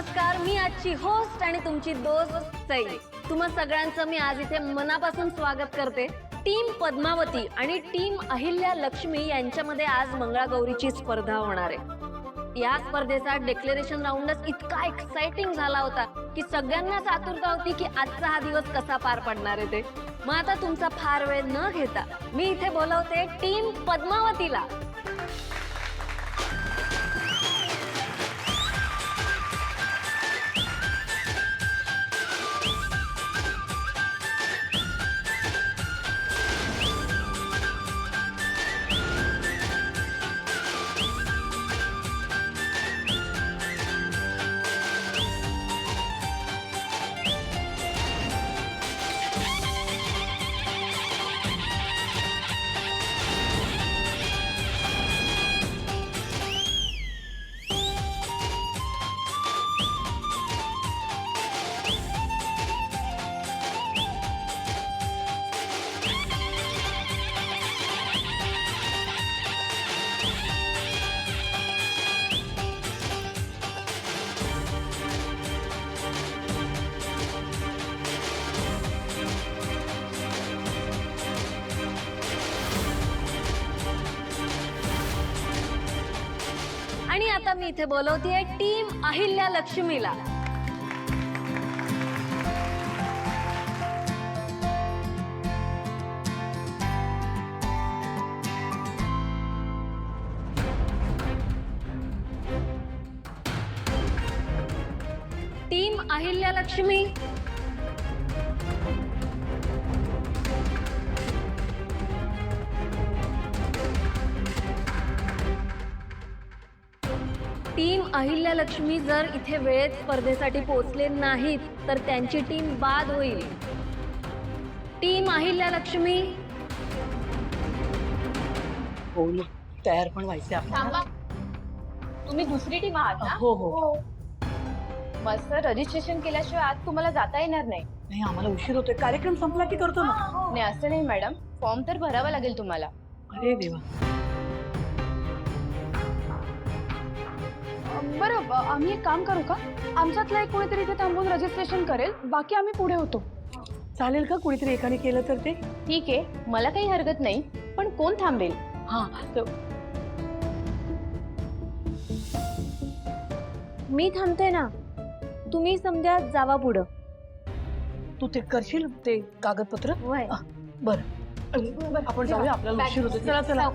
नमस्कार, मी आजची होस्ट आणि तुमची दोस्त सई. तुम्हा सगळ्यांचं मी आज इथे मनापासून स्वागत करते. टीम पद्मावती आणि टीम अहिल्या लक्ष्मी यांच्यामध्ये आज मंगळागौरीची स्पर्धा होणार आहे. या स्पर्धेचा डिक्लेरेशन राऊंडच इतका एक्साइटिंग झाला होता की सगळ्यांनाच आतुरता होती की आजचा हा दिवस कसा पार पडणार आहे ते. मग आता तुमचा फार वेळ न घेता मी इथे बोलवते टीम पद्मावतीला. आणि आता मी इथे बोलवतेय टीम अहिल्या लक्ष्मीला. टीम अहिल्या लक्ष्मी, टीम अहिल्या लक्ष्मी जर इथे वेळेत स्पर्धेसाठी पोहोचले नाहीत तर त्यांची टीम बाद होईल. टीम अहिल्या लक्ष्मी, बोल तयार पण व्हायचे थांबा, तुम्ही दुसरी टीम आहात ना? हो हो मस्त. रजिस्ट्रेशन केल्याशिवाय आज तुम्हाला जाता येणार नाही. नाही, आम्हाला उशीर होतोय. कार्यक्रम संपला की करतो ना. नाही, असं नाही मॅडम, फॉर्म तर भरावा लागेल तुम्हाला. अरे देवा. बरं, आम्ही एक काम करू का? आमच्यातलं एक कोणीतरी इथे थांबून रजिस्ट्रेशन करेल, बाकी आम्ही पुढे होतो. चालेल का? कुणीतरी एकाने केलं तर ते. ठीक आहे, मला काही हरकत नाही, पण कोण थांबेल? हा, मी थांबते ना, तुम्ही समजा जावा पुढं. तू ते करशील ते कागदपत्र? वय बरं, आपण जाऊया, आपल्याला उशीर होतो. चला चला.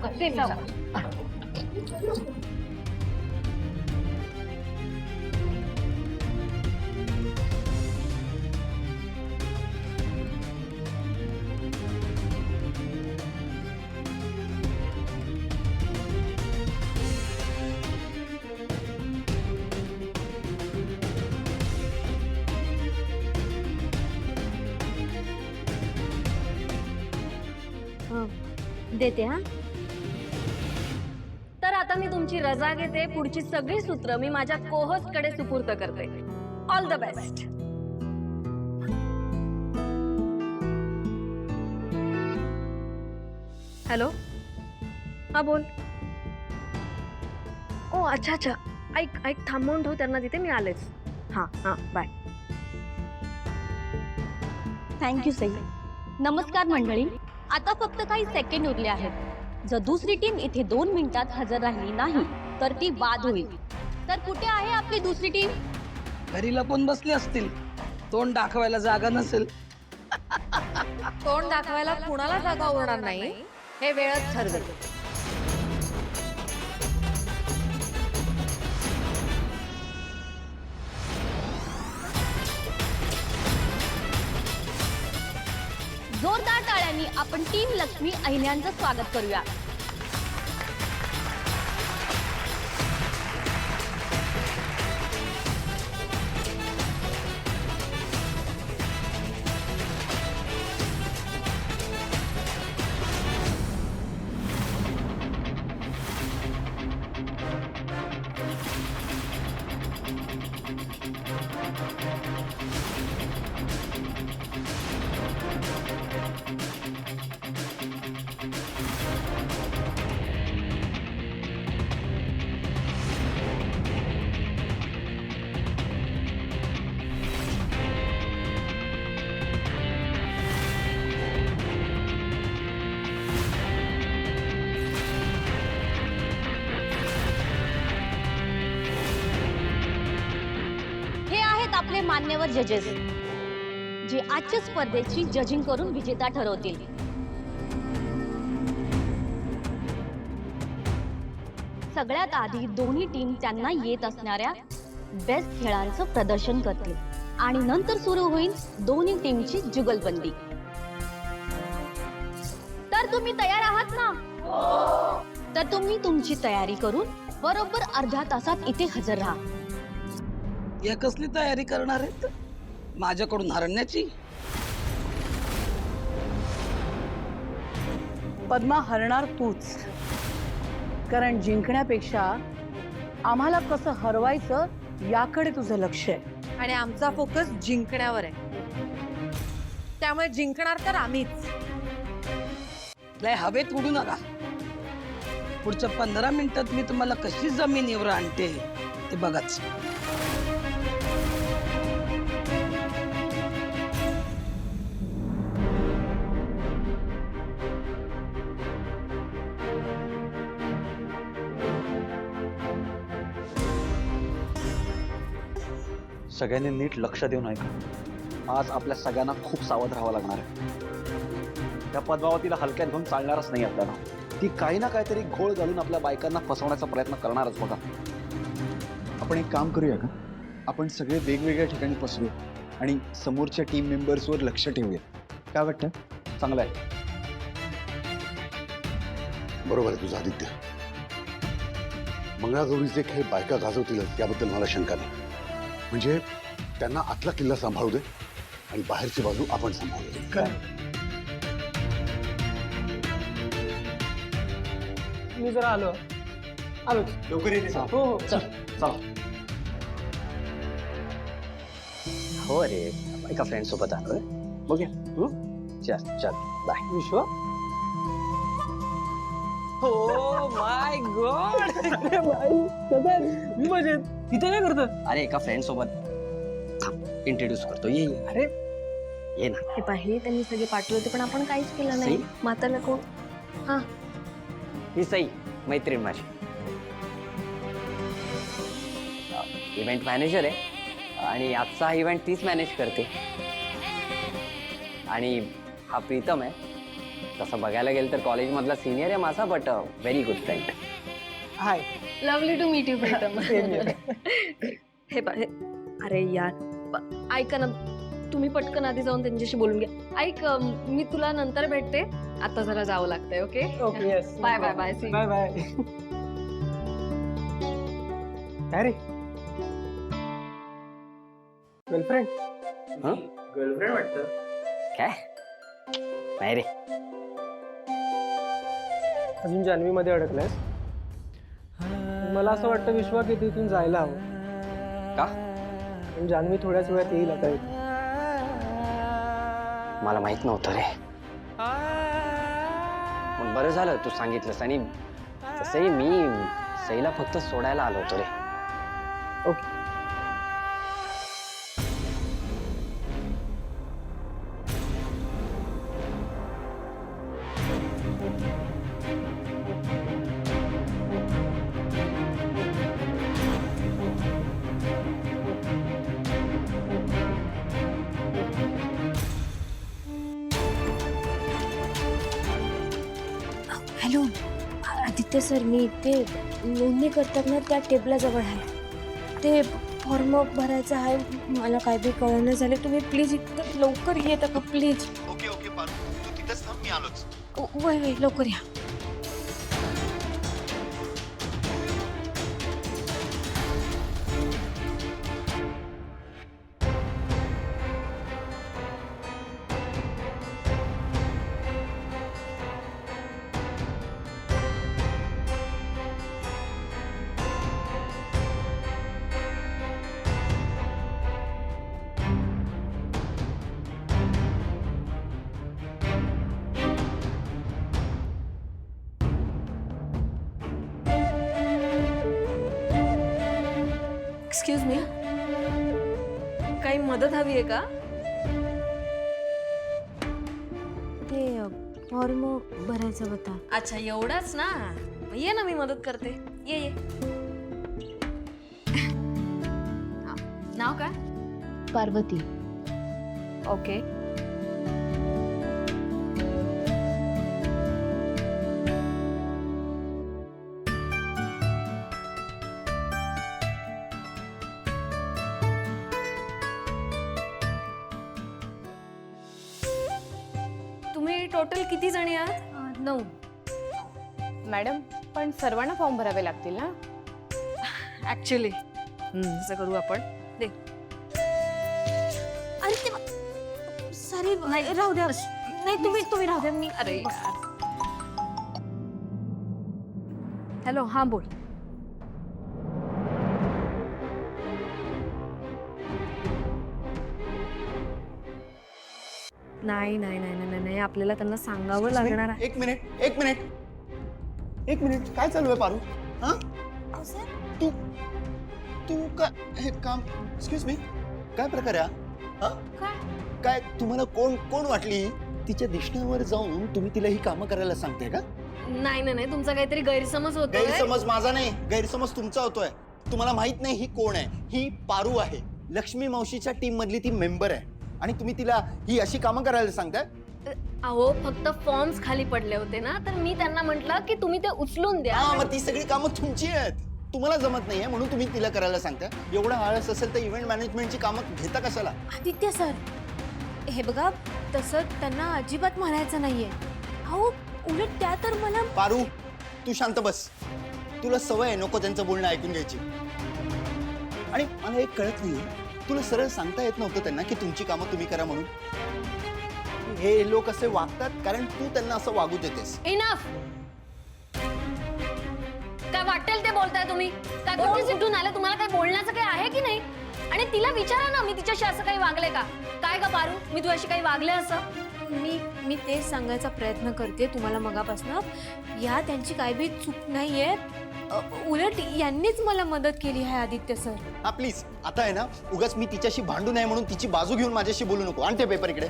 देते हा. तर आता मी तुमची रजा घेते. पुढची सगळी सूत्र मी माझ्या कोहोस्ट कडे सुपूर्द करते. All the best. हॅलो, हा बोल. ओ अच्छा अच्छा, ऐक ऐक, थांबवून ठेव त्यांना तिथे, मी आलेच. हां हां, बाय. थँक्यू सई. नमस्कार मंडळी, आता फक्त काही सेकंड उरले आहेत. जर दुसरी टीम इथे 2 मिनिटात हजर राहिली नाही तर ती बाद होईल. तर कुठे आहे आपली दुसरी टीम? घरी लपून बसले असतील, तोंड दाखवायला जागा नसेल. तोंड दाखवायला कुणाला जागा उरणार नाही हे वेळच ठरवेल. जोरदार टाळ्यांनी आपण टीम लक्ष्मी अहिल्यांचं स्वागत करूया. मान्यवर जजेस जे आजच्या स्पर्धेची जजिंग करून विजेता ठरवतील. सगळ्यात आधी दोन्ही टीम त्यांना येत असणाऱ्या बेस्ट खेळांचं प्रदर्शन करतील आणि नंतर सुरू होईल दोन्ही टीमची जुगलबंदी. तर तुम्ही तयार आहात ना? तर तुम्ही तुमची तयारी करून बरोबर अर्ध्या तासात इथे हजर राहा. या कसली तयारी करणार आहेत माझ्याकडून हरण्याची? पद्मा, हरणार तूच, कारण जिंकण्यापेक्षा आम्हाला कसं हरवायचं याकडे तुझं लक्ष आहे. आणि आमचा फोकस जिंकण्यावर आहे, त्यामुळे जिंकणार तर आम्हीच. लय हवेत उडू नका. पुढच्या 15 मिनिटात मी तुम्हाला कशी जमिनीवर आणते ते बघाच. सगळ्यांनी नीट लक्ष देऊन ऐका. आज आपल्या सगळ्यांना खूप सावध राहावं लागणार आहे. त्या पद्मावतीला हलक्यात घेऊन चालणारच नाही आपल्याला. ती काही ना काहीतरी घोळ घालून आपल्या बायकांना फसवण्याचा प्रयत्न करणारच बघा. आपण एक काम करूया का? आपण सगळे वेगवेगळ्या ठिकाणी पसरू आणि समोरच्या टीम मेंबर्सवर लक्ष ठेवूया. काय वाटतं? चांगलं आहे. बरोबर आहे तुझं आदित्य. मंगळागौरीचे खेळ बायका गाजवतीलच याबद्दल मला शंका नाही. म्हणजे त्यांना आतला किल्ला सांभाळू दे आणि बाहेरची बाजू आपण सांभाळू दे. मी जरा आलो लवकर येते. हो हो चला. हो रे, एका फ्रेंड सोबत आलोय. बघूया. चल बाय. विश्व. हो माय गॉड. मी मजेत. इथे काय करतो? अरे एका फ्रेंड सोबत इंट्रोड्यूस करतो. ये अरे ये ना. हे पाहिले त्यांनी सगळे पाठवले होते पण आपण काहीच केलं नाही. माताला कोण? हा, ही सई, मैत्रीण माझी. इव्हेंट मॅनेजर आहे आणि आजचा इव्हेंट तीच मॅनेज करते. आणि हा प्रीतम आहे. तसं बघायला गेलं तर कॉलेजमधला सिनियर आहे माझा, but very good friend. Hi. Lovely to meet you Pritam. हे अरे यार, ऐका ना, तुम्ही पटकन आधी जाऊन त्यांच्याशी बोलून घ्या. ऐक, मी तुला नंतर भेटते. आता जरा जावं लागतंय. Okay okay. Yes. Bye bye bye. Bye bye. काय रे? गर्लफ्रेंड? गर्लफ्रेंड वाटतं. काय नाही रे. अजून जान्हवीमध्ये अडकलायस? मला असं वाटतं विश्वा की तिथून जायला हवं. का? पण जान्हवी थोड्याच वेळात येईल आता इथे. मला माहित नव्हतं रे. पण बरं झालं तू सांगितलंस. आणि तसंही मी सईला फक्त सोडायला आलो होतो रे. ओके. हॅलो आदित्य सर, मी इथे नोंदणी करतात ना त्या टेबलाजवळ आहे. ते फॉर्म भरायचं आहे. मला काय बी कळलं झाले. तुम्ही प्लीज इतकं लवकर येता का प्लीज? ओके ओके पारू, तू तिथेच थांब, मी आलोच. वय वय लवकर या. एक्सक्यूज मी, काही मदत हवी आहे का? ते फॉर्म भरायचा होता. अच्छा, एवढंच ना. ये ना, मी मदत करते. ये. नाव काय? पार्वती. ओके. तुम्ही टोटल किती जणी आहात? 9. मॅडम पण सर्वांना फॉर्म भरावे लागतील ना? ऍक्च्युली असं करू आपण. दे. अरे ते सॉरी राहू द्या. नाही तुम्ही राहू द्या. मी अरे हॅलो, हा बोल. नाही नाही नाही नाही नाही, आपल्याला त्यांना सांगावं लागणार आहे. एक मिनिट काय चालू आहे पारू? हा तू तू काय हे काम? एक्सक्यूज मी, काय प्रकार आहे हा? काय तुम्हाला कोण वाटली? तिच्या दिसण्यावर जाऊन तुम्ही तिला ही कामं करायला सांगते का? नाही नाही नाही, तुमचा काहीतरी गैरसमज होतोय. गैरसमज माझा नाही, गैरसमज तुमचा होतोय. तुम्हाला माहित नाही ही कोण आहे? ही पारू आहे, लक्ष्मी मावशीच्या टीम मधली ती मेंबर आहे आणि तुम्ही तिला ही अशी कामं करायला सांगताय? अहो फक्त फॉर्म्स खाली पडले होते ना, तर मी त्यांना म्हटलं की तुम्ही ते उचलून द्या. हा, मग ती सगळी कामं तुमची आहेत, तुम्हाला जमत नाहीये म्हणून तुम्ही तिला करायला सांगताय. एवढा आळस असेल तर इव्हेंट मॅनेजमेंटची कामं घेता कशाला? आदित्य सर, हे बघा तसं त्यांना अजिबात म्हणायचं नाहीये. अहो उलट त्या तर मला. पारू तू शांत बस, तुला सवय आहे नको त्यांचं बोलणं ऐकून घ्यायची. आणि मला एक कळत नाहीये, तुला सरळ सांगता येत नव्हतं त्यांना की तुमची कामं तुम्ही करा म्हणून? हे लोक असे वागतात कारण तू त्यांना असं वागू देतेस. इनफ. काय वाटेल ते बोलताय तुम्ही? काय कुठे सिद्धून आले? तुम्हाला काय बोलण्याचं काही आहे की नाही? आणि तिला विचारा ना, मी तिच्याशी असं काही वागले का? काय का पारू, मी तुझ्याशी काही वागले असं? मी तेच सांगायचा प्रयत्न करते तुम्हाला मगापासून. या त्यांची काय बी चूक नाहीये, उलट यांनीच मला मदत केली आहे आदित्य सर. हा प्लीज, आता आहे ना उगाच मी तिच्याशी भांडू नये म्हणून तिची बाजू घेऊन माझ्याशी बोलू नको. आणि ते पेपर इकडे.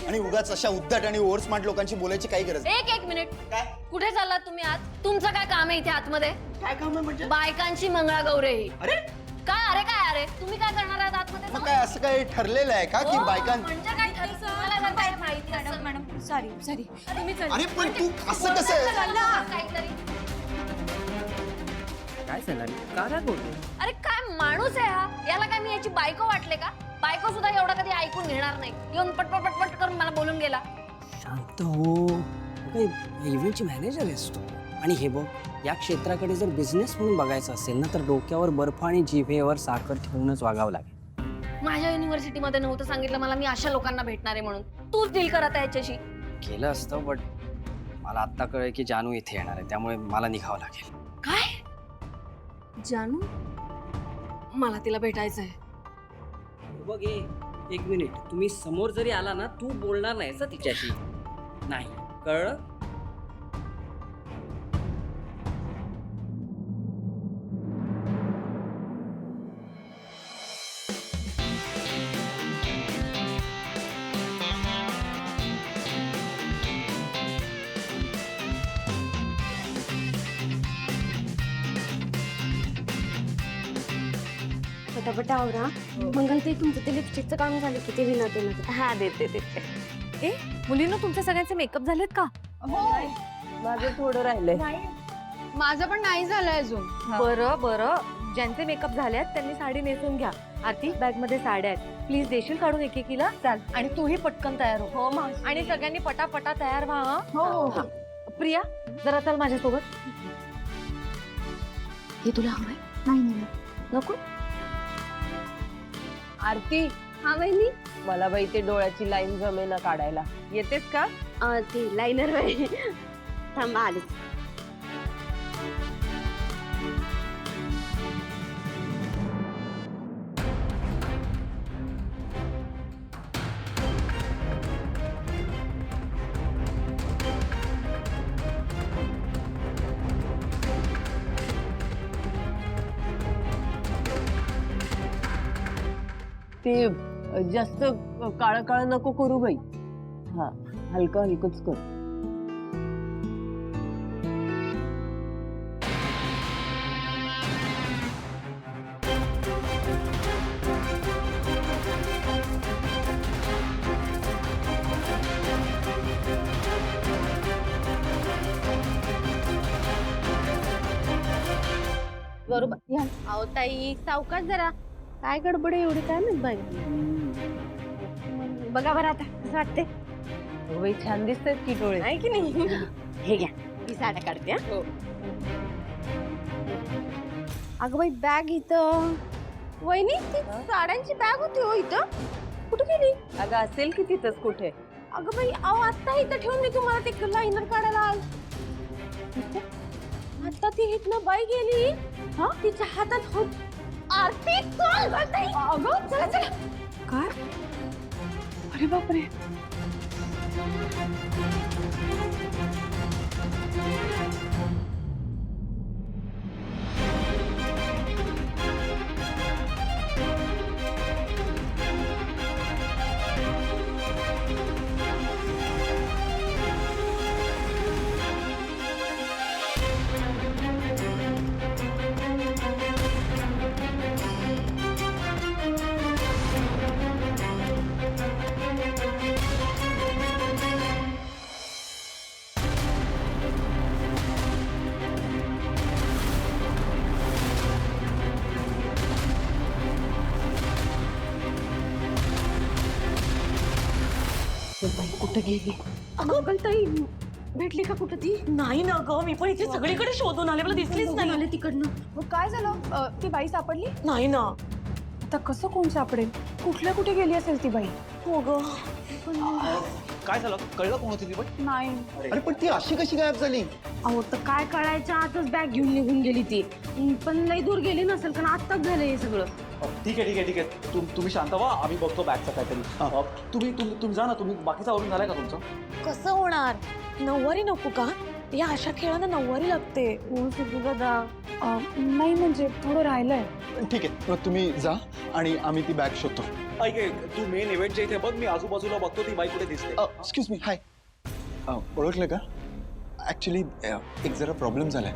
आणि उगाच अशा उद्धट आणि ओव्हर स्मार्ट लोकांशी बोलायची काही गरज नाही. एक मिनिट. काय कुठे चाललात तुम्ही आज? तुमचं काय काम आहे इथे आतमध्ये? काय काम आहे म्हणजे? बायकांची मंगळागौर आहे ही. अरे काय अरे तुम्ही काय करणार आहात आतमध्ये? मग काय असं काय ठरलेलं आहे का की बायकां? म्हणजे काय ठरलं? मला जर काय माहिती असेल. मॅडम सॉरी तुम्ही अरे पण तू असं कसं आहे? काहीतरी. काय झालं? का रागवतो? अरे काय माणूस आहे हा? याला काय मी याची बायको वाटले का? बायको सुद्धा एवढा कधी ऐकून घेणार नाही. येऊन पटपट करून मला बोलून गेला. शांत हो, काही इव्हेंटची मॅनेजर आहेस तू. आणि हे बघ, या क्षेत्राकडे जर बिझनेस म्हणून बघायचं असेल ना, तर डोक्यावर बर्फ आणि जिभेवर साखर ठेवूनच वागावं लागेल. माझ्या युनिव्हर्सिटीमध्ये नव्हतं सांगितलं मला मी अशा लोकांना भेटणार आहे म्हणून. तूच डील करत आहे याच्याशी. केलं असतं, बट मला आत्ता कळलं की जानू इथे येणार आहे, त्यामुळे मला निघावं लागेल. काय? जानू? मला तिला भेटायचं आहे. बघ एक मिनिट, तुम्ही समोर जरी आला ना, तू बोलणार नाहीस तिच्याशी. नाही कळलं? पटापट आवरा. मंगल ते तुमचं ते लिपस्टिकचं काम झालं की ते विनते मध्ये. हा देते. ए मुलींनो, तुमच्या सगळ्यांचे मेकअप झालेत का? माझं थोडं राहिलंय. माझं पण नाही झालंय अजून. बरं ज्यांचे मेकअप झाले आहेत त्यांनी साडी नेसून घ्या. आरती, बॅग मध्ये साड्या आहेत, प्लीज देशील काढून एकेकीला? चाल. आणि तूही पटकन तयार हो. आणि सगळ्यांनी पटापटा तयार व्हा. हो. प्रिया, जरा चल माझ्यासोबत. हे तुला हवंय? नाही नको. आरती, हा वहिनी. मला बाई ते डोळ्याची लाईन जमेना काढायला. येतेस का? ते लायनर वय थांबा आले. ते जास्त काळ काळ नको करू बाई. हा, हलकं हलकंच कर. अहो ताई सावकाश जरा काय गडबड आहे एवढी काय माहित बाई. बघा बरं आता कसं वाटते अगं बाई छान दिसतात की डोळे. आहे की नाही. हे घ्या ही साड्या काढते हा. अगं बाई बॅग इथं. वहिनी ती साड्यांची बॅग होती हो इथं. कुठे गेली? अगं असेल की तिथंच कुठे. अगं बाई अहो आता इथं ठेवून मी तुम्हाला ते लाइनर काढायला आल. आता ती इथनं बाई गेली. हा तिच्या हातात होत आरती. चल गं ताई. अगं चला चला. काय? अरे बापरे. कुठे गेली? अगं ताई भेटली का कुठं ती? नाही ना ग, मी पण इथे सगळीकडे शोधून आले, मला दिसलीच नाही. आले तिकडनं. मग काय झालं? ती बाई सापडली? नाही ना. आता कसं कोण सापडेल? कुठे गेली असेल ती बाई? हो ग. काय झालं कळलं कोण होती ती पण? नाही. अरे पण ती अशी कशी गायब झाली? अहो तर काय कळायच्या आतच बॅग घेऊन निघून गेली ती. पण लई दूर गेली नसेल कारण आत्ताच झालं हे सगळं. ठीक आहे तुम्ही शांत व्हा, आम्ही बघतो बॅगचं काहीतरी. तुम्ही जा ना, तुम्ही बाकीचा आवरून झालाय का तुमचं? कसं होणार? नऊवारी नको का? या अशा खेळांना नऊवारी लागते. हो सगळं दादा. नाही म्हणजे थोडं राहिलंय. ठीक आहे मग तुम्ही जा आणि आम्ही ती बॅग शोधतो. ऐक तू मेन इव्हेंटच्या इथे बघ, मी आजूबाजूला बघतो ती बाई कुठे दिसते. Excuse me. हाय. ओळखलं का? ॲक्च्युली एक जरा प्रॉब्लेम झालाय.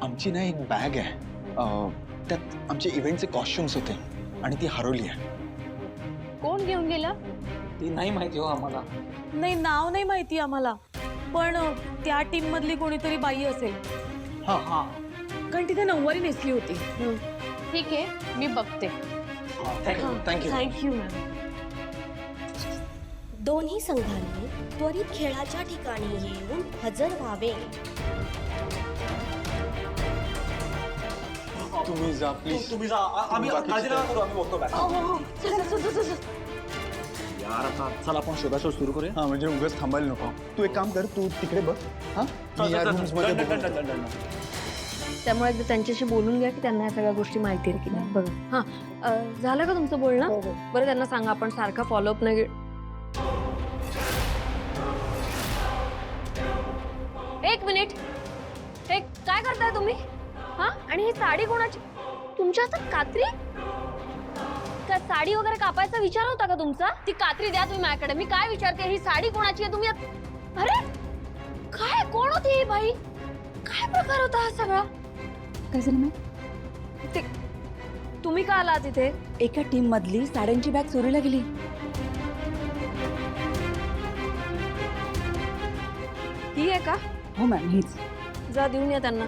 आमची ना एक बॅग आहे, त्यात आमचे इव्हेंटचे कॉस्ट्युम्स होते आणि ती हरवली आहे. कोण घेऊन गेलं? ती नाही माहिती हो आम्हाला. नाही नाव नाही माहिती आम्हाला, पण त्या टीम मधली कोणीतरी बाई असेल. हां कारण तिथे नऊवारी नेसली होती. ठीक आहे मी बघते. थँक्यू. Thank you ma'am. दोन्ही संघांनी त्वरित खेळाच्या ठिकाणी येऊन हजर व्हावे. तुम्ही जा प्लीज. तुम्ही जा, आम्ही काळजी नका करू, आम्ही बघतो बॅग. यार आता चला आपण शोधाशोध सुरू करूया. हां म्हणजे उगाच थांबायला नको. तू एक काम कर, तू तिकडे बघ. हां मी या रूम्समध्ये बघतो. त्यामुळे एकदा त्यांच्याशी बोलून घ्या की त्यांना या सगळ्या गोष्टी माहिती आहेत की नाही. बघा हां झालं का तुमचं बोलणं? बरं त्यांना सांगा आपण सारखा फॉलोअप नाही. एक मिनिट, हे काय करताय तुम्ही? हा आणि ही साडी कोणाची? तुमच्या हातात कात्री? का साडी वगैरे कापायचा विचार होता का तुमचा? ती कात्री द्या तुम्ही माझ्याकडे. मी काय विचारते, ही साडी कोणाची आहे? तुम्ही अरे काय, कोण होती ही बाई? काय प्रकार होता हा सगळा? काय झालं मॅम? ते तुम्ही का आलात इथे? एका टीम मधली साड्यांची बॅग चोरीला गेली. ही आहे का? हो मॅम हीच. जा देऊन या त्यांना.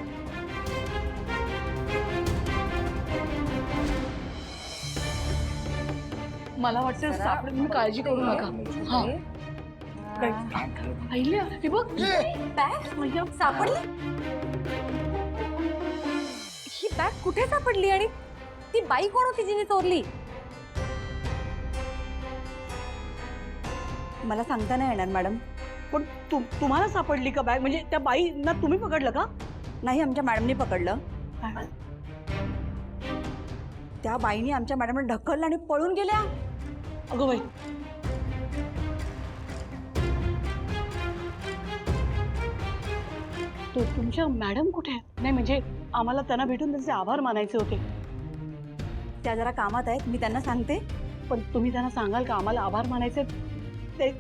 मला वाटतं सापडेल, तुम्ही काळजी करू नका. हा पाहिलं हे बघ बॅग सापडली. ही बॅग कुठे सापडली आणि ती बाई कोण होती जिने चोरली? मला सांगता नाही येणार मॅडम. पण तुम्हाला सापडली का बॅग? म्हणजे त्या बाईंना तुम्ही पकडलं का? नाही, आमच्या मॅडमनी पकडलं. त्या बाईनी आमच्या मॅडमला ढकललं आणि पळून गेल्या. अगं बाई, तुमच्या मॅडम कुठे आहेत? नाही म्हणजे आम्हाला त्यांना भेटून त्यांचे आभार मानायचे होते. त्या जरा कामात आहेत, मी त्यांना सांगते. पण तुम्ही त्यांना सांगाल का आम्हाला आभार मानायचे?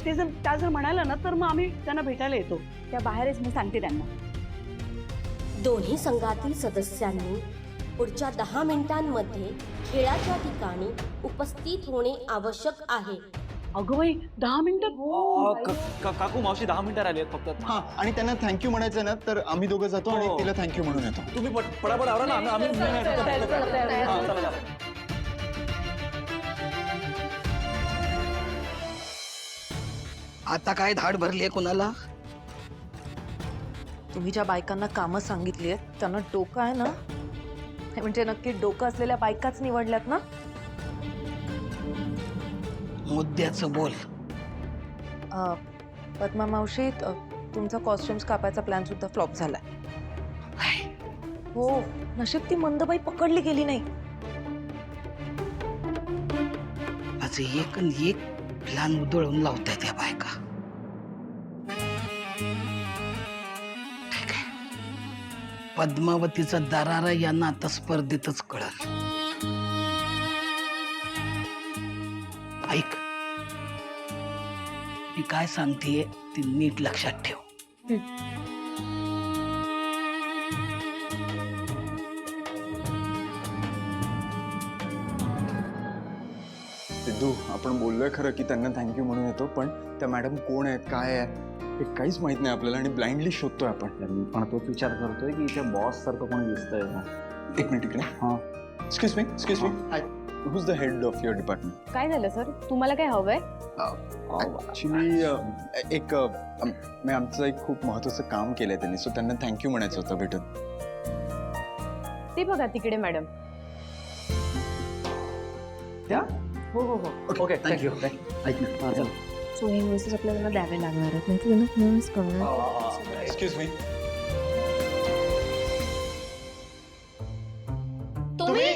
ते जर त्या जर म्हणाल्या ना तर मग आम्ही त्यांना भेटायला येतो. त्या बाहेरच, मी सांगते त्यांना. दोन्ही संघातील सदस्यांनी पुढच्या 10 मिनिटांमध्ये खेळाच्या ठिकाणी उपस्थित होणे आवश्यक आहे. अगं बाई 10 मिनिटं काकू मावशी 10 मिनिटं राहिली आहेत फक्त. हा आणि त्यांना थँक्यू म्हणायचं ना तर आम्ही दोघं जातो आणि हो. तिला थँक्यू म्हणून येतो. तुम्ही पटापट आवरा ना. आम्ही हा, चला. आता काय धाड भरली आहे कोणाला? तुम्ही ज्या बायकांना कामं सांगितली आहेत त्यांना डोकं आहे ना? म्हणजे नक्की डोकं असलेल्या बायकाच निवडल्यात ना? मुद्द्याचं बोल. पद्मा मावशी तुमचा कॉस्ट्युम्स कापायचा प्लॅन सुद्धा फ्लॉप झालाय. हो, नशीब ती मंदबाई पकडली गेली नाही. आज एक आणि एक प्लॅन उधळून लावताय त्या बायका. ठीक आहे, पद्मावतीचा दरारा यांना आता स्पर्धेतच कळल. ऐक, मी काय सांगतेय ते नीट लक्षात ठेव. सिद्धू, आपण बोललोय खरं की त्यांना थँक्यू म्हणून येतो, पण त्या मॅडम कोण आहेत, काय आहे हे काहीच माहित नाही आपल्याला आणि ब्लाइंडली शोधतोय आपण. मी पण तोच विचार करतोय की इथे बॉस सारखं कोणी दिसतंय का. एक मिनिट इकडे. हा. Excuse me. Hi, who's the head of your department? काय झालं सर, तुम्हाला काय हवंय? ऍक्च्युली एक मी आमचं एक खूप महत्वाचं काम केलंय त्यांनी, सो त्यांना थँक्यू म्हणायचं होतं भेटून. ते बघा तिकडे मॅडम. त्या हो. Okay thank you. ऐक ना. हा, चल. सो हे इन्व्हॉइसेस आपल्याला द्यावे लागणार आहेत, नाही तर मिळूनच करणार. Excuse me. तुम्ही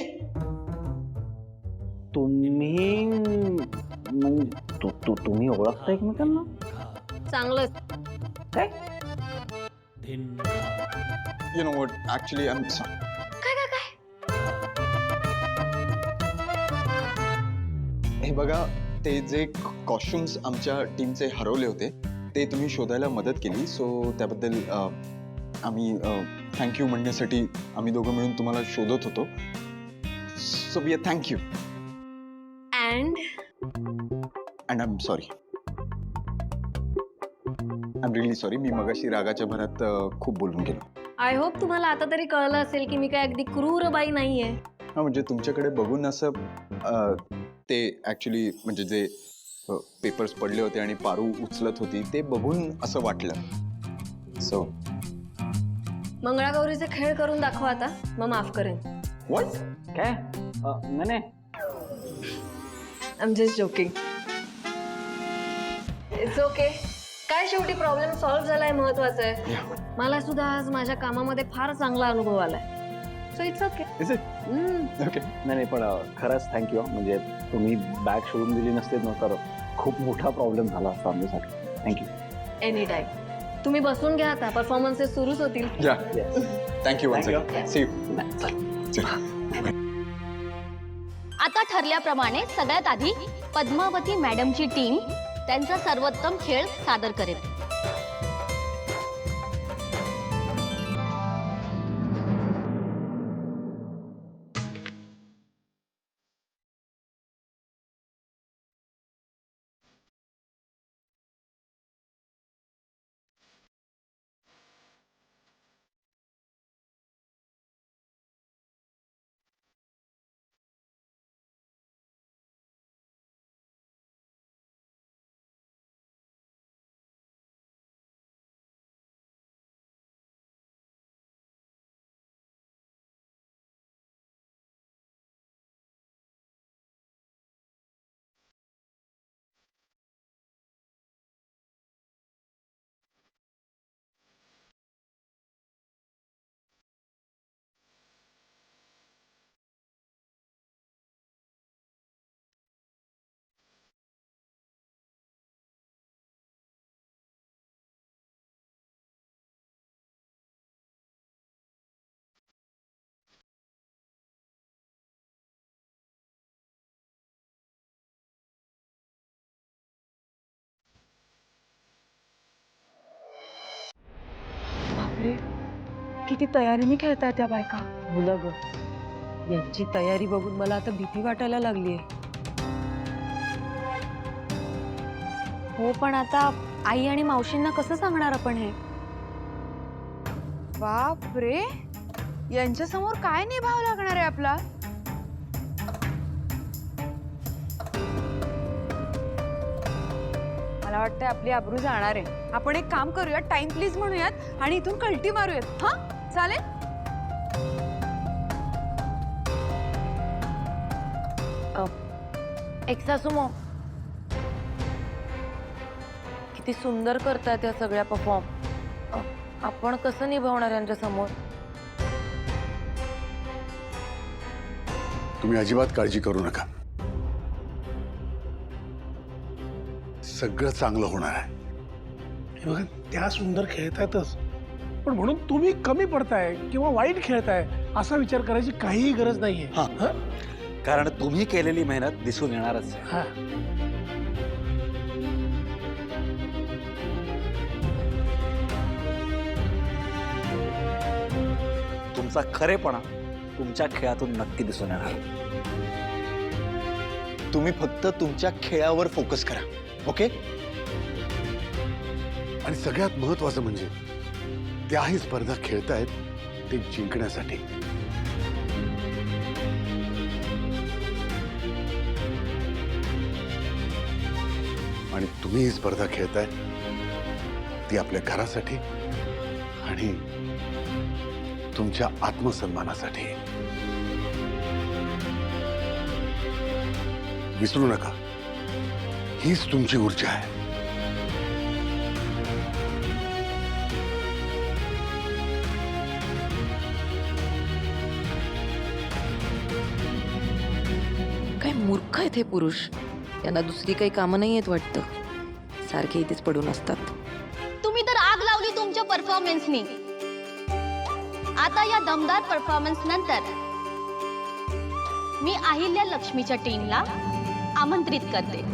तुम्ही ओळखता एकमेकांना? चांगलं. काय? You know what, actually I am sorry. हे बघा, ते जे कॉस्ट्युम्स आमच्या टीमचे हरवले होते ते तुम्ही शोधायला मदत केली, सो त्याबद्दल आम्ही थँक्यू म्हणण्यासाठी आम्ही दोघं मिळून तुम्हाला शोधत होतो. So we are thank you. And and I am sorry. I am really sorry. मी मगाशी रागाच्या भरात खूप बोलून गेलो. आय होप तुम्हाला आता तरी कळलं असेल की मी काय अगदी क्रूर बाई नाहीये. हा, म्हणजे तुमच्याकडे बघून असं ते ॲक्च्युली म्हणजे जे पेपर्स पडले होते आणि पारू उचलत होती ते बघून असं वाटलं. सो मंगळागौरीचे खेळ करून दाखवा आता, मग माफ करेन. व्हॉट? काय? नाही. I am just joking. It's okay. काय शेवटी प्रॉब्लेम सॉल्व्ह झालाय महत्वाचं आहे. मला सुद्धा आज माझ्या कामामध्ये फार चांगला अनुभव आलाय. So it's okay. Is it okay? नाही पण खरंच थँक्यू. म्हणजे तुम्ही बॅग शोधून दिली नसते ना तर खूप मोठा प्रॉब्लेम झाला असता आमच्यासाठी. थँक्यू. Any time. तुम्ही बसून घ्या, आता परफॉर्मन्सेस सुरूच होतील. या, thank you once again. See you. आता ठरल्याप्रमाणे सगळ्यात आधी पद्मावती मॅडमची टीम त्यांचा सर्वोत्तम खेळ सादर करेल. किती तयारीने खेळताय त्या बायका. हो ना ग, यांची तयारी बघून मला आता भीती वाटायला लागली आहे. हो, पण आता आई आणि मावशींना कसं सांगणार आपण हे? बाप रे, यांच्या समोर काय निभाव लागणार आहे आपला? मला वाटतं आपली आबरू जाणार आहे. आपण एक काम करूयात, टाइम प्लीज म्हणूयात आणि इथून कल्टी मारूयात. हा चालेल? एक्सासुमो, किती सुंदर करतायत या सगळ्या परफॉर्म. आपण कसं निभावणार यांच्या समोर? तुम्ही अजिबात काळजी करू नका, सगळं चांगलं होणार आहे. हे बघा, त्या सुंदर खेळतायतच, पण म्हणून तुम्ही कमी पडताय किंवा वाईट खेळताय असा विचार करायची काहीही गरज नाहीये. कारण तुम्ही केलेली मेहनत दिसून येणारच आहे. हा. तुमचा खरेपणा तुमच्या खेळातून नक्की दिसून येणार. तुम्ही फक्त तुमच्या खेळावर फोकस करा, ओके? आणि सगळ्यात महत्वाचं म्हणजे त्याही स्पर्धा खेळतायत ते जिंकण्यासाठी. आणि तुम्ही ही स्पर्धा खेळताय ती आपल्या घरासाठी आणि तुमच्या आत्मसन्मानासाठी. विसरू नका, हीच तुमची ऊर्जा आहे. काय मूर्ख आहेत हे पुरुष. यांना दुसरी काही कामं नाही आहेत वाटतं. सारखे इथेच पडून असतात. तुम्ही तर आग लावली तुमच्या परफॉर्मन्सनी. आता या दमदार परफॉर्मन्स नंतर मी अहिल्या लक्ष्मीच्या टीमला आमंत्रित करते.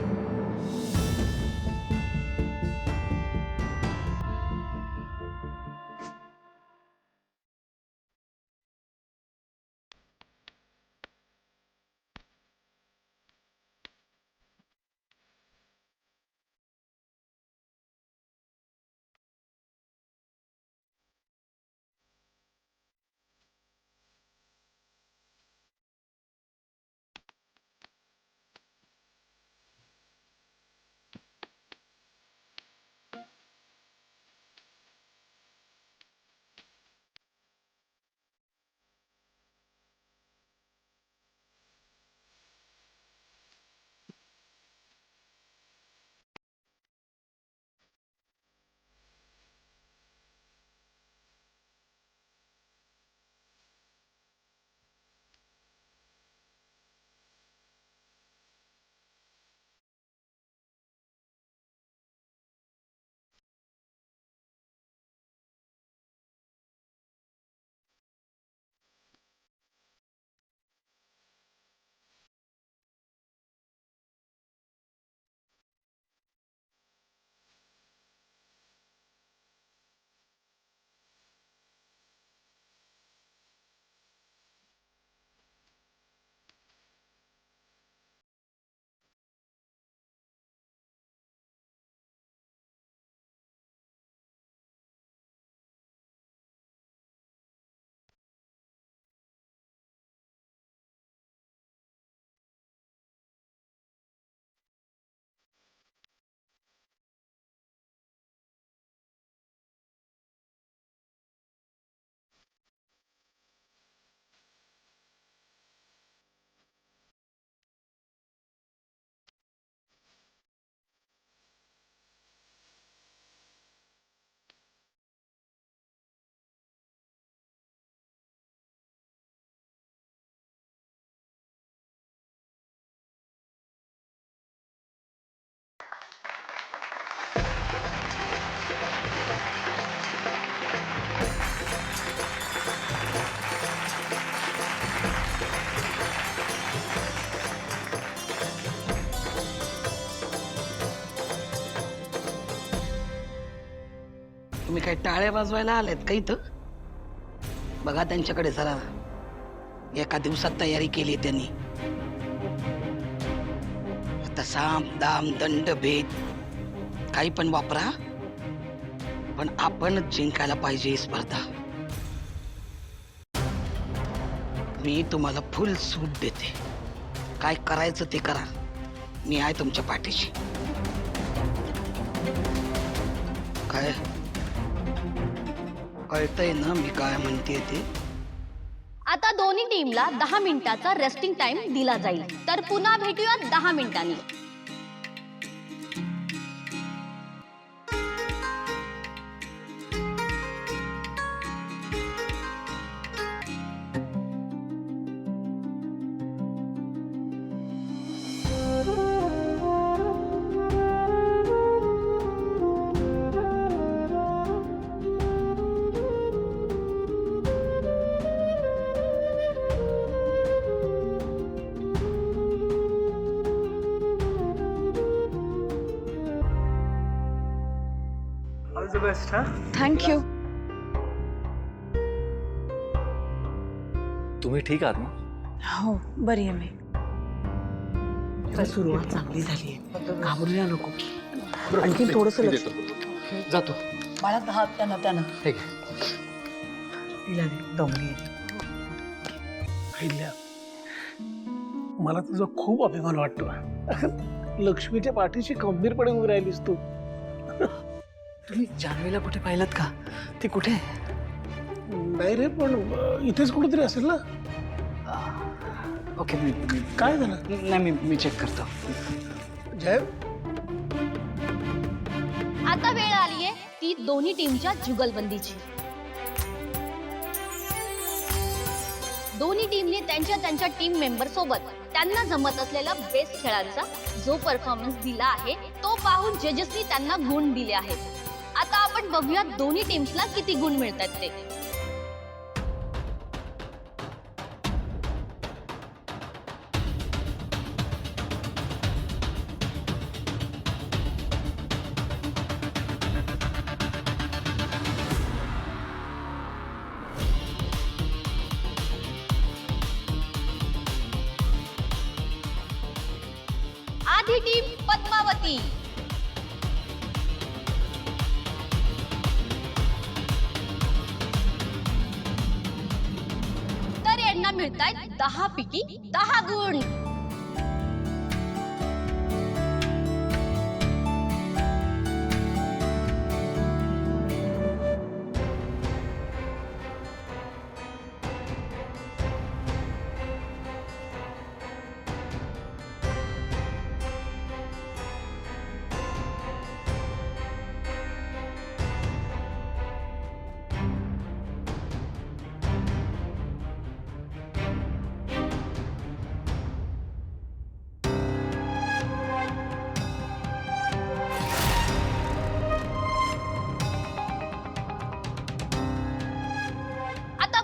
तुम्ही काही टाळ्या वाजवायला आलेत का इथं? बघा त्यांच्याकडे जरा. एका दिवसात तयारी केली त्यांनी. आता साम दाम दंड भेद काही पण वापरा, पण आपण जिंकायला पाहिजे ही स्पर्धा. मी तुम्हाला फुल सूट देते. काय करायचं ते करा. मी आहे तुमच्या पाठीशी. काय कळतंय ना मी काय म्हणते ते? आता दोन्ही टीमला 10 मिनिटाचा रेस्टिंग टाइम दिला जाईल. तर पुन्हा भेटूया 10 मिनिटांनी. थँक्यू. तुम्ही ठीक आहात ना? हो बरी आहे मी. सुरुवात चांगली झाली आहे. घाबरूया नको. आणखी थोडस लक्ष. जातो. बाळा त्यानं ठीक आहे. तिला दमली. अहिल्या, मला तुझा खूप अभिमान वाटतो. लक्ष्मीच्या पाठीशी खंबीरपणे उभी राहिलीस तू. तुम्ही जान्हवीला कुठे पाहिलं का? ती कुठे? नाही रे, पण इथेच कुठेतरी असेल ना. ओके. काय झालं? नाही मी चेक करतो. जय, आता वेळ आलीये ती दोन्ही टीमच्या जुगलबंदीची. दोन्ही टीमने त्यांच्या टीम मेंबर सोबत त्यांना जमत असलेला बेस्ट खेळांचा जो परफॉर्मन्स दिला आहे तो पाहून जजेसनी त्यांना गुण दिले आहेत. आता आपण बघूया दोन्ही टीम्सला किती गुण मिळतात ते. आधी टीम पद्मावती. तर यांना मिळतायत 10 पैकी 10 गुण.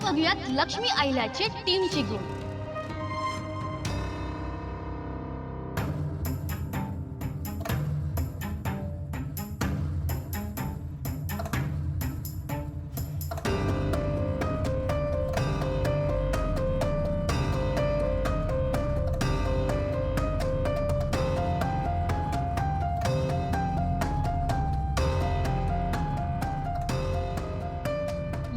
बघूयात लक्ष्मी अहिल्याचे टीमचे गुण.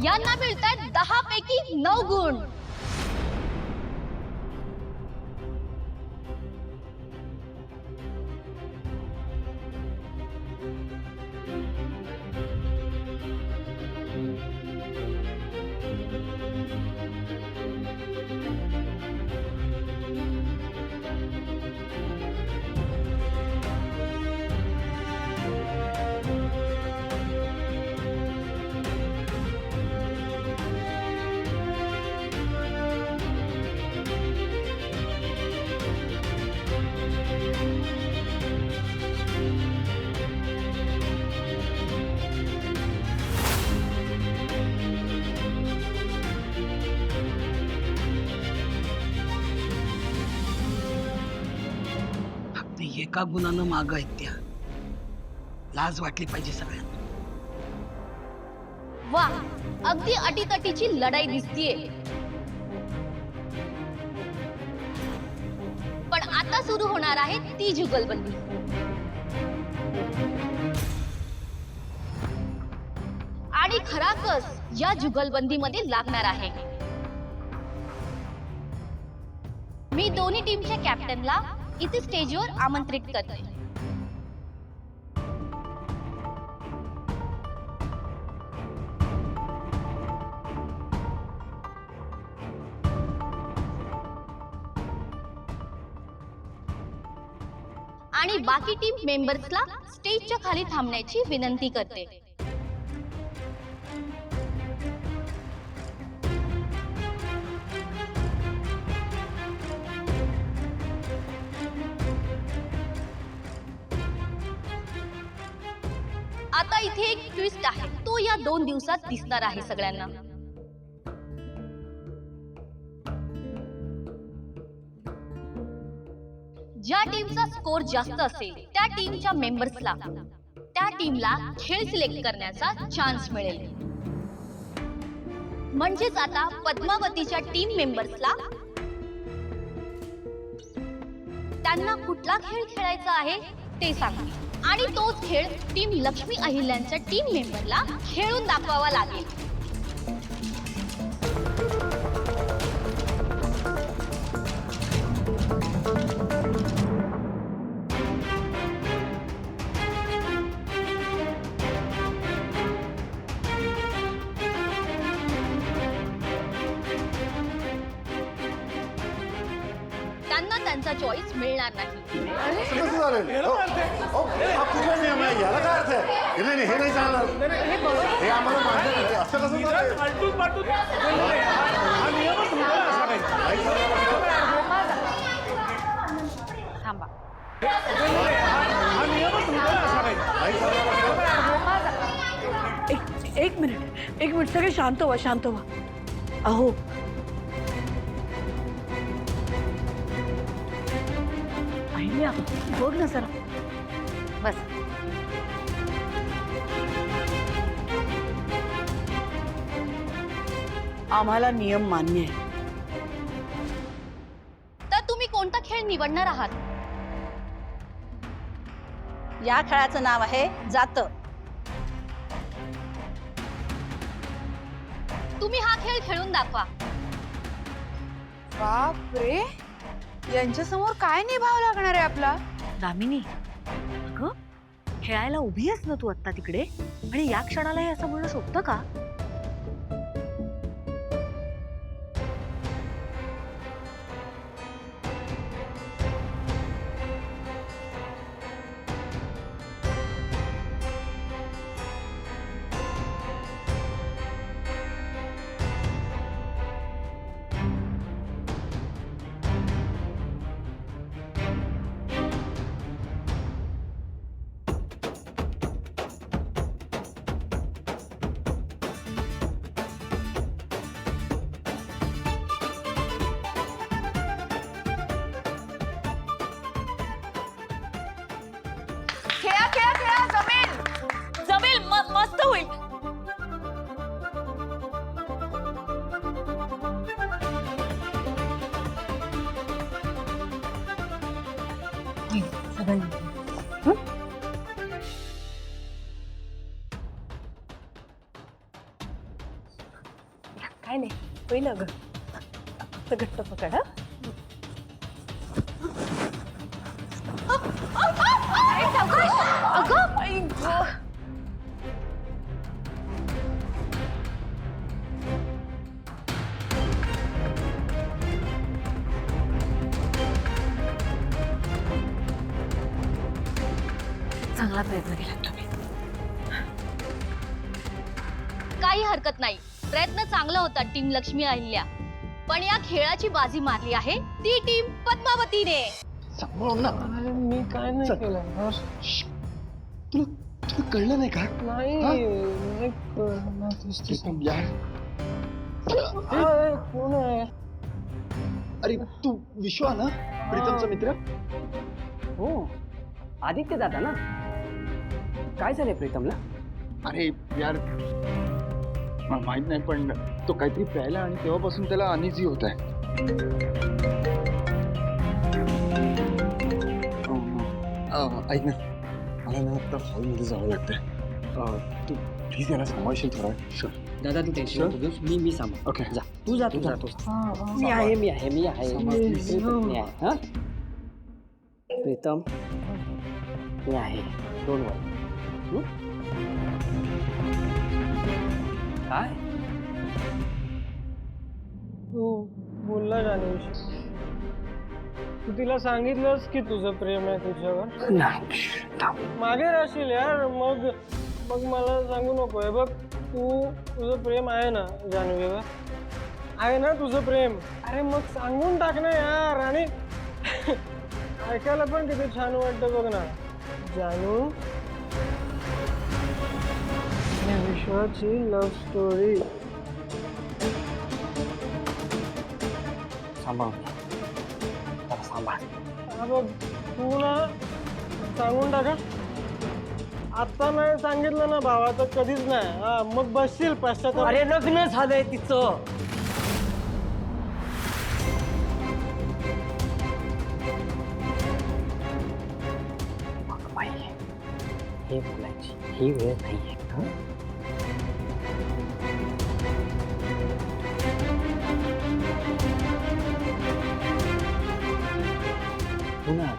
यांना मिळतात 10 पैकी 9 गुण. एका गुणानं माग आहेत त्या. लाज वाटली पाहिजे सगळ्यांना. वा, अगदी अटीतटीची लढाई दिसतीये. पण आता सुरू होणार आहे ती जुगलबंदी. खरा कस या जुगलबंदीमध्ये लागणार आहे. मी दोन्ही टीमच्या कॅप्टनला इथे स्टेजवर आमंत्रित करते. आणि बाकी टीम मेंबर्सला स्टेजच्या खाली थांबण्याची विनंती करते. आता इथे एक ट्विस्ट आहे, तो या 2 दिवसात दिसणार आहे सगळ्यांना. ज्या टीमचा स्कोर जास्त असेल त्या टीमच्या मेंबर्सला त्या टीमला खेळ सिलेक्ट करण्याचा चान्स मिळेल. म्हणजेच आता पद्मावतीच्या टीम मेंबर्सला त्यांना कुठला खेळ खेळायचा आहे ते सांगतील आणि तोच खेळ टीम लक्ष्मी अहिल्यांच्या टीम मेंबरला खेळून दाखवावा लागेल. त्यांना त्यांचा चॉईस मिळणार नाही. असं कसं चालेल? हा कुठला नियम आहे? याला काय अर्थ आहे? नाही हे नाही चालणार. हे आम्हाला मान्य नाही. असं कसं चालेल? थांबा. एक मिनिट सगळे शांत व्हा. अहो अहिल्या, बघ ना सर. बस. आम्हाला नियम मान्य आहे. तर तुम्ही कोणता खेळ निवडणार आहात? या खेळाचं नाव आहे जात. तुम्ही हा खेळ खेळून दाखवा. बापरे, यांच्या समोर काय निभाव लागणार आहे आपला? दामिनी, अगं खेळायला उभी आहेस ना तू आता तिकडे, आणि या क्षणाला हे असं बोलणं शोभतं का? जमेल, मस्त होईल. काय नाही, होईल अगं. घट्ट पकड. चांगला प्रयत्न केला तुम्ही. काही हरकत नाही, प्रयत्न चांगला होता टीम लक्ष्मी अहिल्या. पण या खेळाची बाजी मारली आहे ती टीम पद्मावतीने. सांभाळून ना. मी काय नाही केलं. तुला कळलं नाही का? नाही यार, कोण आहे? अरे तू विश्वा ना, प्रीतमचा मित्र. हो, आदित्य दादा ना. काय झालंय प्रीतमला? अरे यार, मला माहित नाही, पण तो काहीतरी प्यायला आणि तेव्हापासून त्याला अनइझी होत आहे. ऐक ना, मला ना आता हॉलमध्ये जावं लागतंय. प्लीज याला सांभाळशील थोडा वेळ. दादा तू टेन्शन नको घेऊस. मी सांभाळ. ओके जा तू जा. मी आहे मी आहे मी आहे मी आहे हा प्रीतम मी आहे. डोंट वरी. काय तू बोलला जाणीश, तू तिला सांगितलंस की तुझं प्रेम आहे तुझ्यावर? नाही मागे राहशील यार. मग मग मला सांगू नको. आहे बघ, तुझं प्रेम आहे ना जान्हवीवर? आहे ना तुझं प्रेम? अरे मग सांगून टाक ना यार. आणि ऐकायला पण किती छान वाटतं बघ ना. जानू, या विश्वाची लव्ह स्टोरी. सांभाळ सांभाळ. हा बघ, तू ना सांगून टाका. आता नाही सांगितलं ना भावा तर कधीच नाही. हा मग बसशील पश्चाताप. अरे लग्न झालंय तिचं. बाई, हे बोलायची ही वेळ नाहीये. पुन्हा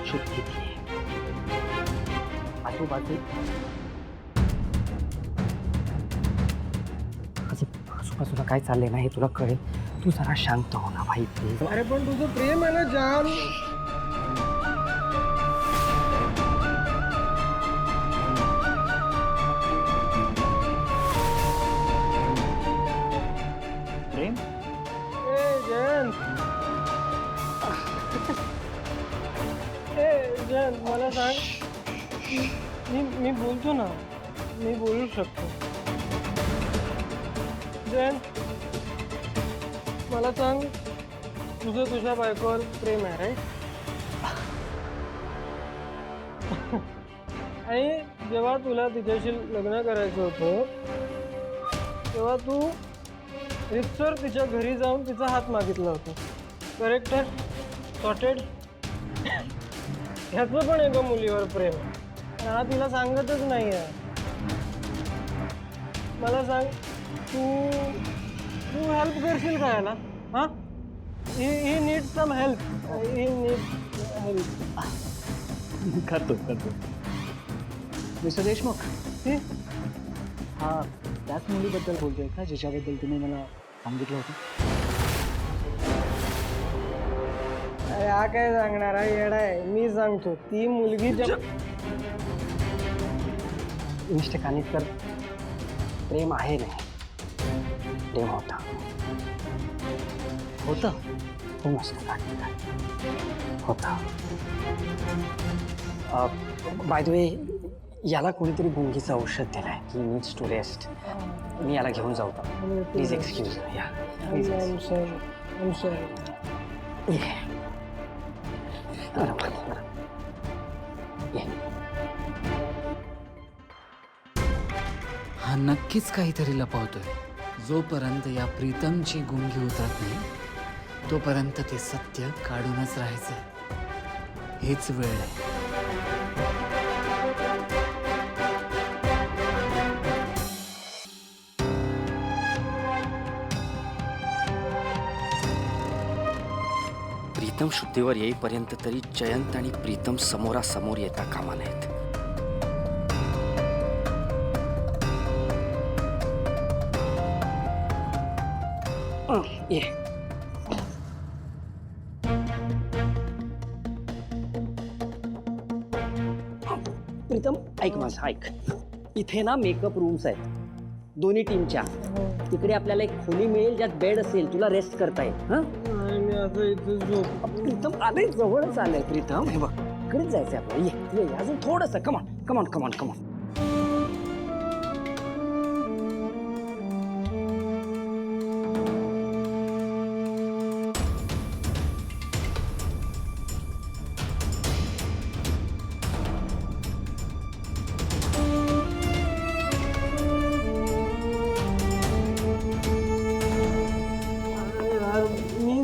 शुद्धी आजूबाजू आजूबाजूला काय चाललंय ना हे तुला कळेल. तू जरा शांत हो ना भाई प्लीज. अरे पण तुझं प्रेम आहे ना जान. प्रेम ए जयंत, ए जयंत मला सांग. मी बोलतो ना, मी बोलू शकतो. जयंत मला सांग, तुझं तुझ्या बायकोवर प्रेम आहे राईट? आणि जेव्हा तुला तिच्याशी लग्न करायचं होतं तेव्हा तू रितसर तिच्या घरी जाऊन तिचा हात मागितला होता. करेक्ट आहे? सॉर्टेड. ह्याचं पण एका मुलीवर प्रेम आहे. हा तिला सांगतच नाही आहे. मला सांग, तू हेल्प करशील का याला? हां, ही नीड सम हेल्प. ही नीड हेल्प. करतो मिस्टर देशमुख. हा त्याच मुलीबद्दल बोलतोय का जिच्याबद्दल तुम्ही मला सांगितलं होतं? अरे हा काय सांगणार? हा येडा आहे. मी सांगतो, ती मुलगी मिस्टर कानिटकर प्रेम आहे नाही. प्रेम होता हो मिस्टर कानिटकर होता. बाय द वे याला कोणीतरी गुंगीचं औषध दिलंय. He needs to rest. मी याला घेऊन जाऊ का? प्लीज एक्सक्यूज या. प्लीज हा नक्कीच काहीतरी लपवतोय. जोपर्यंत या प्रीतमची गुंगी उतरत नाही तोपर्यंत ते सत्य काढूनच राहायचं. हेच वेळ आहे. प्रीतम शुद्धीवर येईपर्यंत तरी जयंत आणि प्रीतम समोरासमोर येता कामा नयेत. ये प्रीतम ऐक माझं ऐक. इथे ना मेकअप रूम्स आहेत दोन्ही टीमच्या. तिकडे आपल्याला एक खोली मिळेल ज्यात बेड असेल. तुला रेस्ट करता येईल. हा प्रीतम आलंय जवळच आलंय. प्रीतम हे बघ इकडेच जायचंय आपल्याला. ये अजून थोडस. Come on come on come on come on.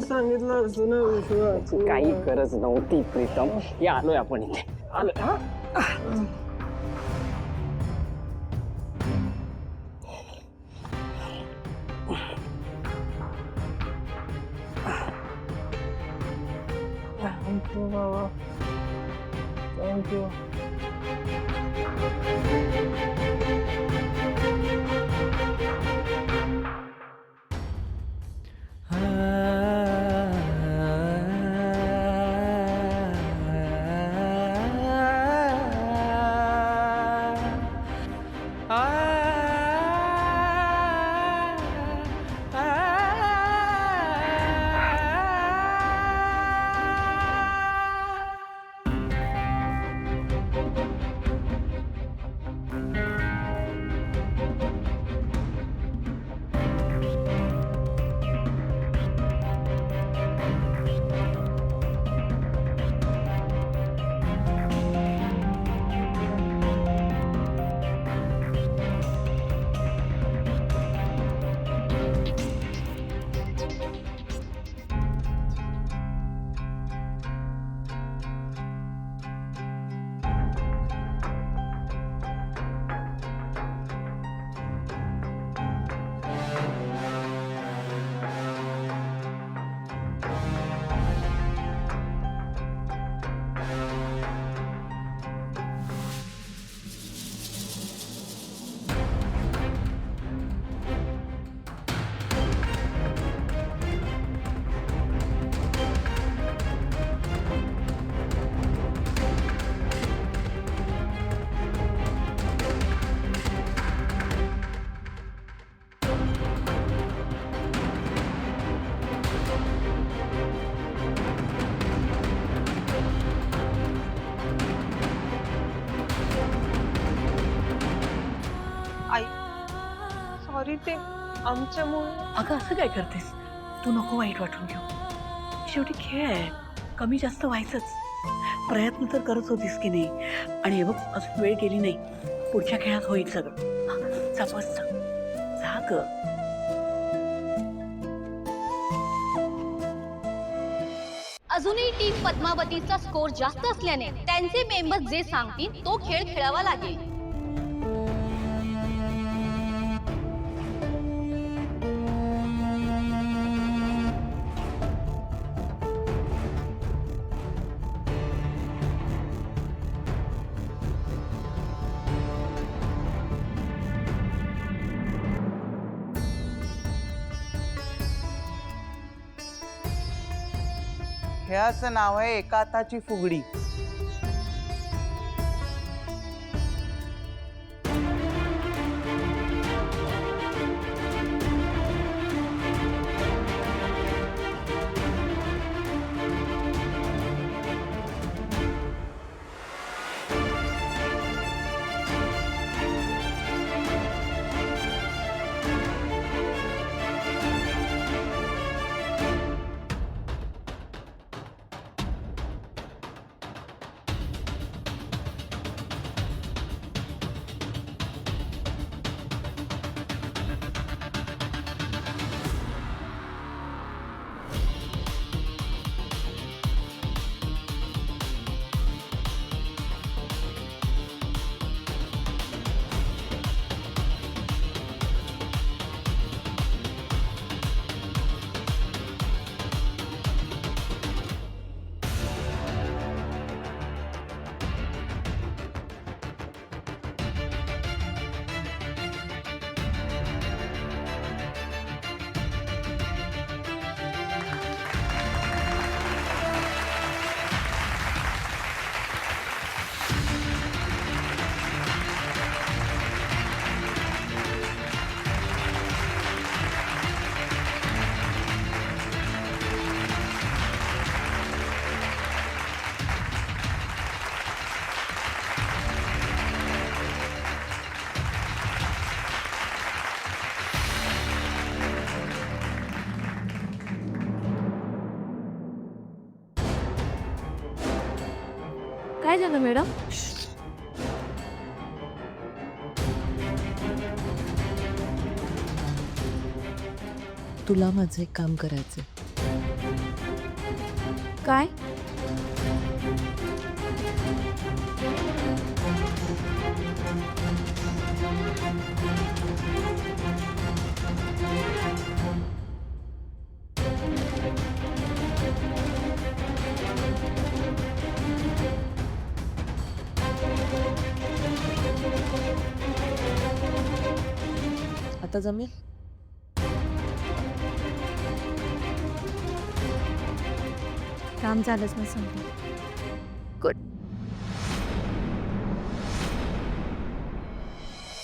सांगितलं असं ना विश्वास. काही गरज नव्हती प्रीतम. हे आलोय आपण इथे. आलोय. थँक्यू बाबा, थँक्यू. आई सॉरी, ते आमच्यामुळे. अगं असं काय करतेस तू? नको वाईट वाटून घेऊ. शेवटी खेळ आहे, कमी जास्त व्हायचंच. प्रयत्न तर करत होतीस की नाही. आणि हे बघ, अजून वेळ गेली नाही, पुढच्या खेळात होईल सगळं. जा बस, जा ग. अजूनही टीम पद्मावतीचा स्कोर जास्त असल्याने त्यांचे मेंबर्स जे सांगतील तो खेळ खेळावा लागेल. खेळाचं नाव आहे एका हाताची फुगडी. काय झालं मॅडम? तुला माझं एक काम करायचं. काय? आता जमेल? काम झालंच ना समजा. गुड.